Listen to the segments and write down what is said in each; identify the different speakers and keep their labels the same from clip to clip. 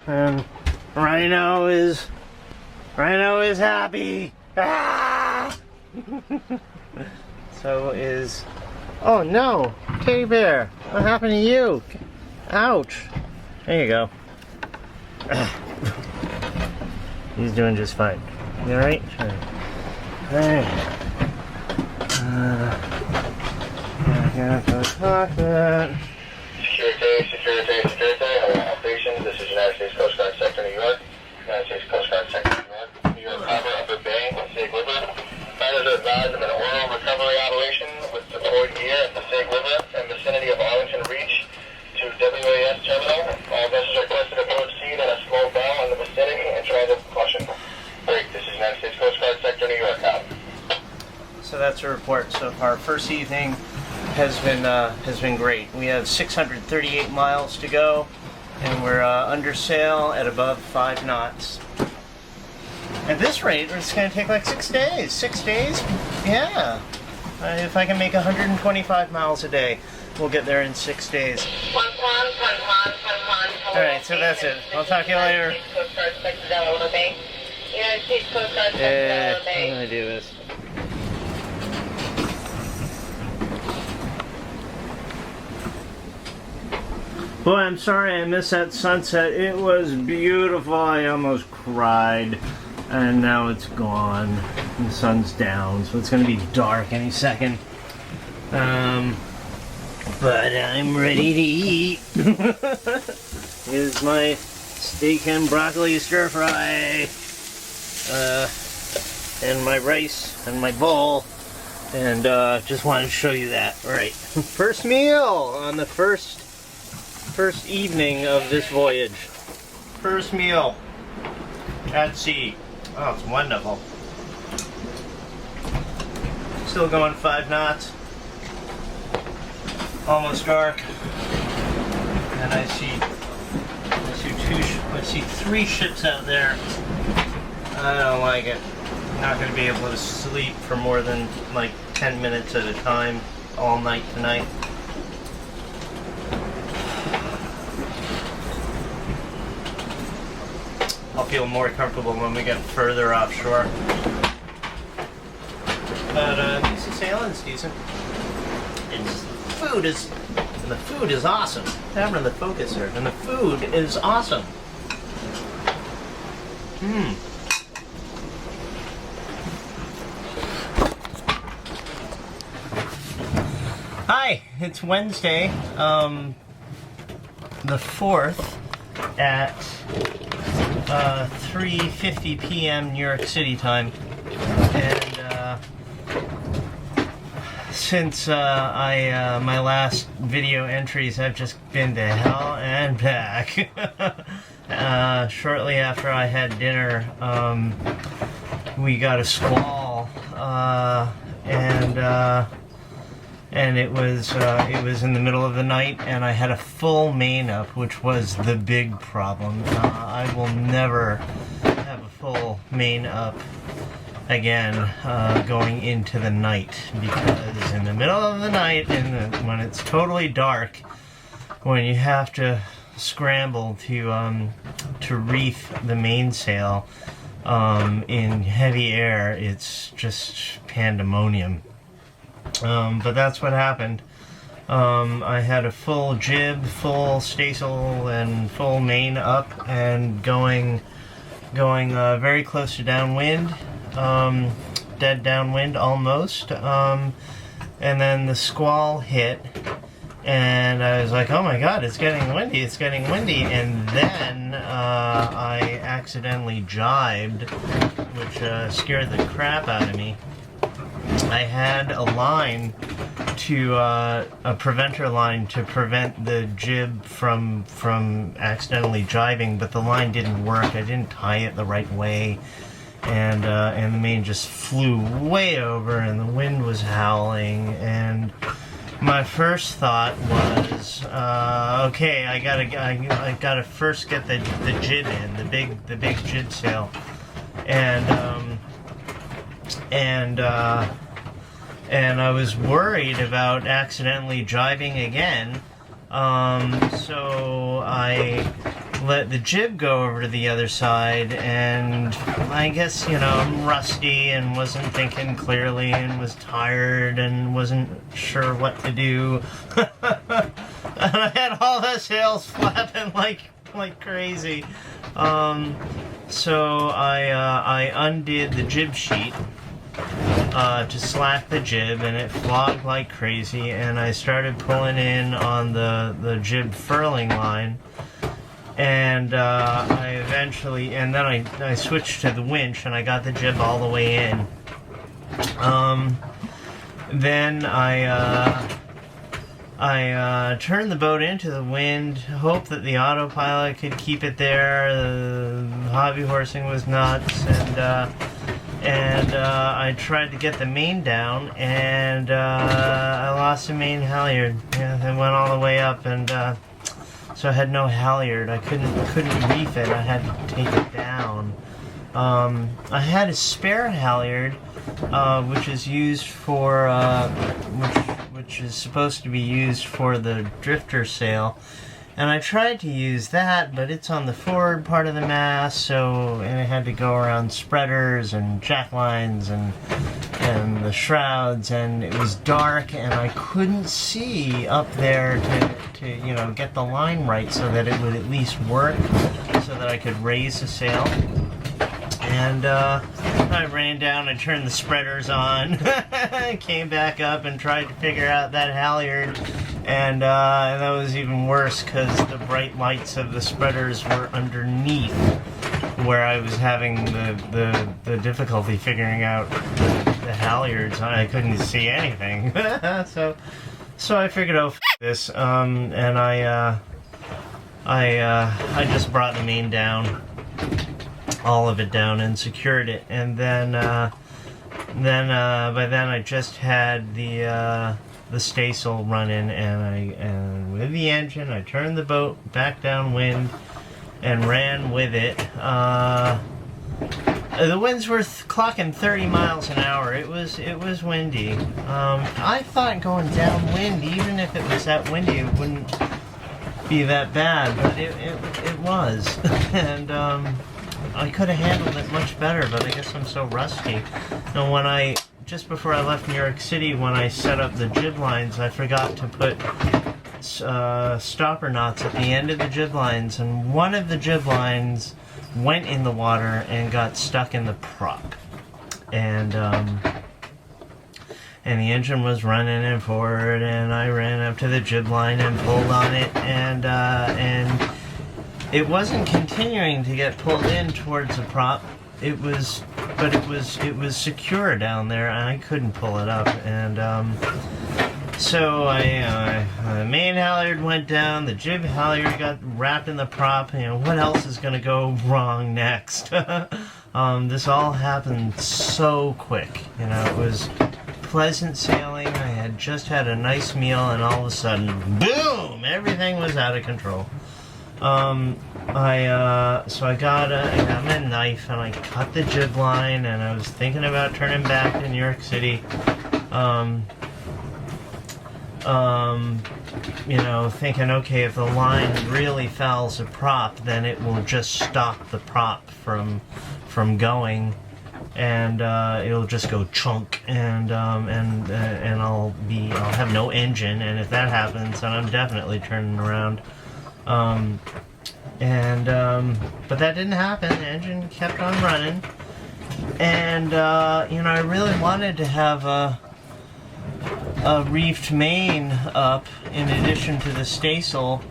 Speaker 1: and Rhino is happy. Ah! So is, oh no, Teddy Bear, what happened to you? Ouch. There you go. He's doing just fine. You alright? Sure. Alright. Yeah, go talk that.
Speaker 2: Security, operations. This is United States Coast Guard Sector, New York. United States Coast Guard Sector, New York. New York Harbor, Upper Bay, Sag River. Fighters are advised of an oil recovery operation with deployed gear at the Sag River and vicinity of Arlington Reach to WAS Terminal. All vessels are requested to approach sea at a slow bow in the vicinity and transit caution. Break. This is United States Coast Guard Sector, New York. Out.
Speaker 1: So that's a report so far. First evening has been great. We have 638 miles to go, and we're under sail at above 5 knots. At this rate, it's going to take like 6 days. 6 days? Yeah. If I can make 125 miles a day, we'll get there in 6 days. Alright, so that's it. I'll talk to you later. Yeah, I'm going to do this. Boy, I'm sorry I missed that sunset. It was beautiful. I almost cried. And now it's gone. The sun's down, so it's going to be dark any second. But I'm ready to eat. Here's my steak and broccoli stir fry. And my rice and my bowl. And just wanted to show you that. Alright. First meal on the first evening of this voyage. First meal at sea. Oh, it's wonderful. Still going 5 knots. Almost dark. And I see 3 ships out there. I don't like it. I'm not going to be able to sleep for more than like 10 minutes at a time all night tonight. I'll feel more comfortable when we get further offshore. But decent sailing's decent. And the food is awesome. Having the focuser, and the food is awesome. Hi, it's Wednesday, the 4th at 3:50 p.m. New York City time, and since my last video entries, I've just been to hell and back. Shortly after I had dinner, we got a squall, and it was in the middle of the night, and I had a full main up, which was the big problem. I will never have a full main up again going into the night, because in the middle of the night, when it's totally dark, when you have to scramble to reef the mainsail in heavy air, it's just pandemonium. But that's what happened. I had a full jib, full staysail, and full main up, and going very close to downwind, dead downwind almost. And then the squall hit, and I was like, oh my god, it's getting windy, and then I accidentally jibed, which scared the crap out of me. I had a line a preventer line to prevent the jib from accidentally jibing, but the line didn't work. I didn't tie it the right way, and the main just flew way over, and the wind was howling, and my first thought was, okay, I gotta first get the jib in, the big jib sail, and I was worried about accidentally jibing again, so I let the jib go over to the other side, and I guess, I'm rusty and wasn't thinking clearly and was tired and wasn't sure what to do. And I had all the sails flapping like crazy. So I undid the jib sheet to slack the jib, and it flogged like crazy, and I started pulling in on the jib furling line, and then I switched to the winch, and I got the jib all the way in. Then I turned the boat into the wind, hoped that the autopilot could keep it there. The hobby horsing was nuts, and I tried to get the main down, and I lost the main halyard. Yeah, it went all the way up, and so I had no halyard. I couldn't reef it. I had to take it down. I had a spare halyard, which is used for which is supposed to be used for the drifter sail, and I tried to use that, but it's on the forward part of the mast, and it had to go around spreaders and jacklines and the shrouds, and it was dark, and I couldn't see up there to get the line right so that it would at least work, so that I could raise the sail. And I ran down, I turned the spreaders on, came back up and tried to figure out that halyard, and that was even worse because the bright lights of the spreaders were underneath where I was having the difficulty figuring out the halyards. I couldn't see anything. So I figured, oh, this, and I just brought the main down, all of it down, and secured it, and then by then I just had the staysail running, and with the engine I turned the boat back downwind and ran with it. The winds were clocking 30 miles an hour. It was windy. I thought going downwind, even if it was that windy, it wouldn't be that bad, but it was. And I could have handled it much better, but I guess I'm so rusty. And just before I left New York City, when I set up the jib lines, I forgot to put stopper knots at the end of the jib lines, and one of the jib lines went in the water and got stuck in the prop. And the engine was running and forward, and I ran up to the jib line and pulled on it, and it wasn't continuing to get pulled in towards the prop. It was secure down there, and I couldn't pull it up. And so the main halyard went down, the jib halyard got wrapped in the prop. What else is going to go wrong next? This all happened so quick. It was pleasant sailing. I had just had a nice meal, and all of a sudden, boom! Everything was out of control. I got a knife, and I cut the jib line, and I was thinking about turning back to New York City. Thinking, okay, if the line really fouls a prop, then it will just stop the prop from going, and it'll just go chunk, and I'll have no engine, and if that happens, then I'm definitely turning around. But that didn't happen. The engine kept on running, and I really wanted to have a reefed main up in addition to the staysail,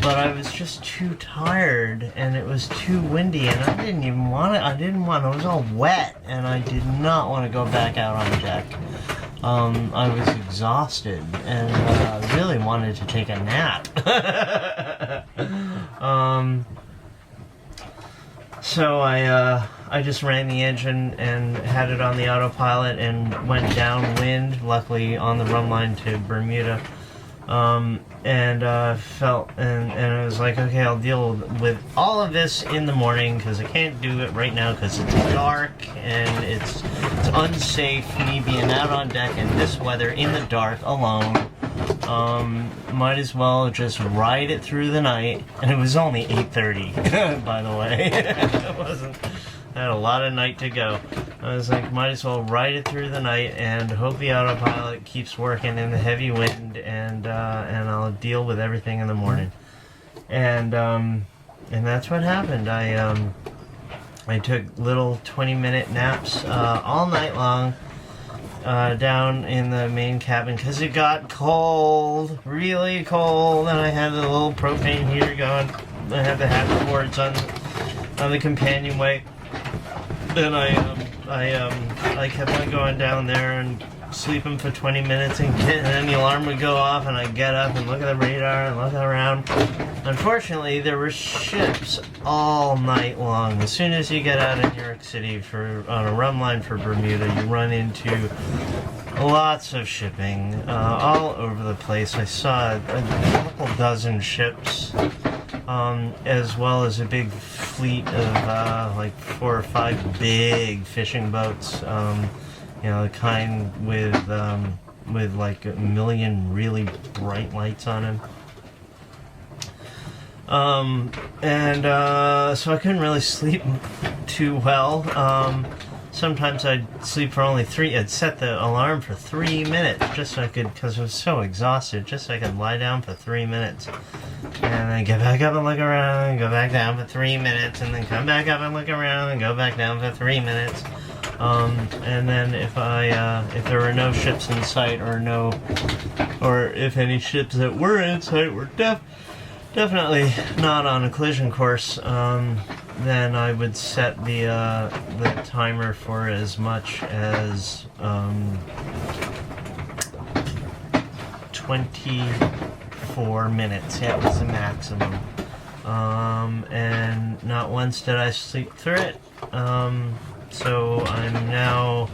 Speaker 1: but I was just too tired, and it was too windy, and I didn't even want it. It was all wet, and I did not want to go back out on deck. I was exhausted, and really wanted to take a nap. So I just ran the engine and had it on the autopilot and went downwind, luckily on the run line to Bermuda. And I was like, okay, I'll deal with all of this in the morning, because I can't do it right now because it's dark and it's unsafe me being out on deck in this weather in the dark alone. might as well just ride it through the night. And it was only 8:30, by the way. It wasn't. I had a lot of night to go. I was like, might as well ride it through the night and hope the autopilot keeps working in the heavy wind, and I'll deal with everything in the morning. And that's what happened. I took little 20-minute naps all night long down in the main cabin because it got cold, really cold, and I had a little propane heater going. I had the hat boards on the companionway. Then I kept on going down there and sleeping for 20 minutes, and then the alarm would go off, and I'd get up and look at the radar and look around. Unfortunately, there were ships all night long. As soon as you get out of New York City on a run line for Bermuda, you run into lots of shipping all over the place. I saw a couple dozen ships, as well as a big fleet of like 4 or 5 big fishing boats. The kind with like a million really bright lights on them. So I couldn't really sleep too well. Sometimes I'd sleep for only 3. I'd set the alarm for 3 minutes just so I could, because I was so exhausted, just so I could lie down for 3 minutes. And then get back up and look around, and go back down for 3 minutes, and then come back up and look around, and go back down for 3 minutes. And then if there were no ships in sight, or if any ships that were in sight were definitely not on a collision course, then I would set the timer for as much as 24 minutes. Yeah, it was the maximum. And not once did I sleep through it. So I'm now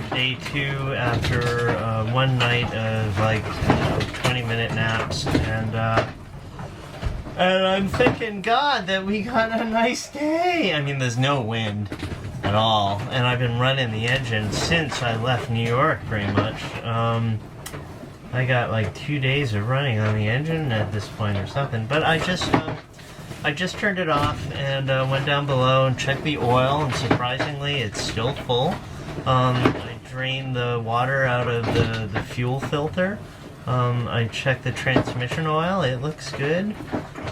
Speaker 1: day 2 after one night of like 20-minute naps, and I'm thanking God that we got a nice day. I mean, there's no wind at all, and I've been running the engine since I left New York, pretty much. I got like 2 days of running on the engine at this point or something, but I just turned it off and went down below and checked the oil, and surprisingly, it's still full. I drained the water out of the fuel filter. I checked the transmission oil. It looks good.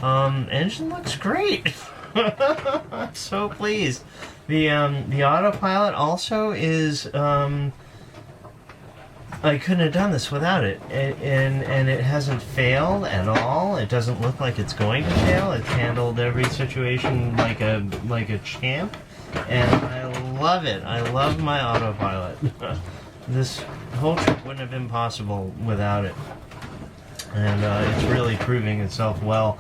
Speaker 1: Engine looks great. I'm so pleased. The autopilot also is. I couldn't have done this without it, and it hasn't failed at all. It doesn't look like it's going to fail. It's handled every situation like a champ, and I love it. I love my autopilot. This whole trip wouldn't have been possible without it, and it's really proving itself well.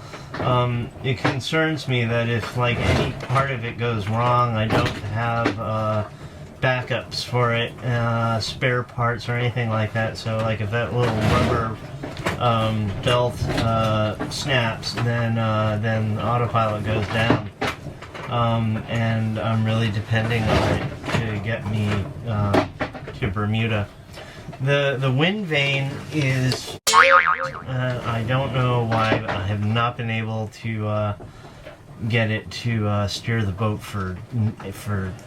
Speaker 1: It concerns me that if like any part of it goes wrong, I don't have backups for it, spare parts or anything like that. So like if that little rubber belt snaps, then autopilot goes down, and I'm really depending on it to get me to Bermuda. The wind vane is I don't know why I have not been able to get it to steer the boat for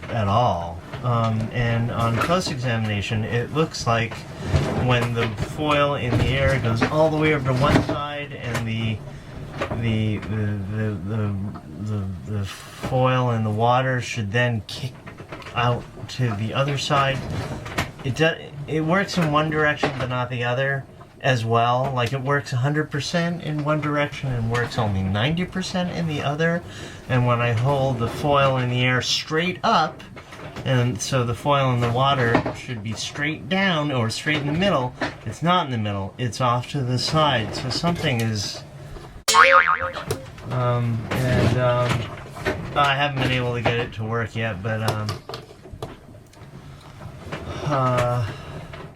Speaker 1: at all. And on close examination, it looks like when the foil in the air goes all the way over to one side, and the foil in the water should then kick out to the other side. It works in one direction but not the other as well. Like it works 100% in one direction and works only 90% in the other. And when I hold the foil in the air straight up, and so the foil in the water should be straight down or straight in the middle, it's not in the middle, it's off to the side. So something is I haven't been able to get it to work yet, but